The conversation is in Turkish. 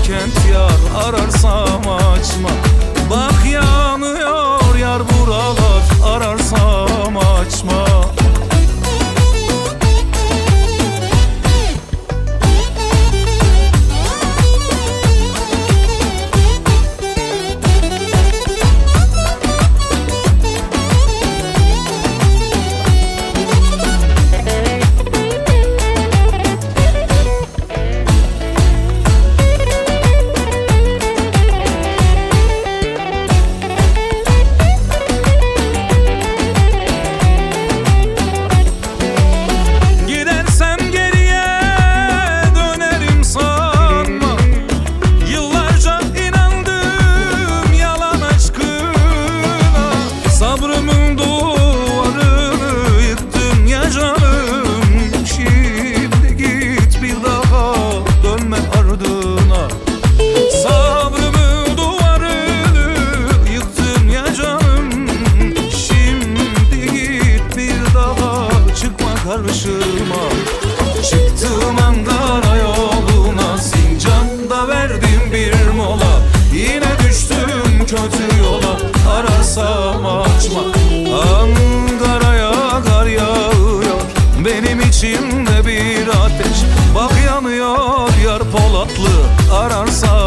Bilkent yar ararsam açma. Bak yanıyor yar buralar, ararsam açma. Sabrımın duvarını yıktın ya canım. Şimdi git, bir daha dönme ardına. Sabrımın duvarını yıktın ya canım. Şimdi git, bir daha çıkma karşıma. Çıktım Ankara yoluna, Sincan'da verdim bir mola. Yine düştüm kötü yola, ararsam açma. Ankara'ya kar yağıyor, benim içimde bir ateş. Bak yanıyor yar Polatlı, ararsam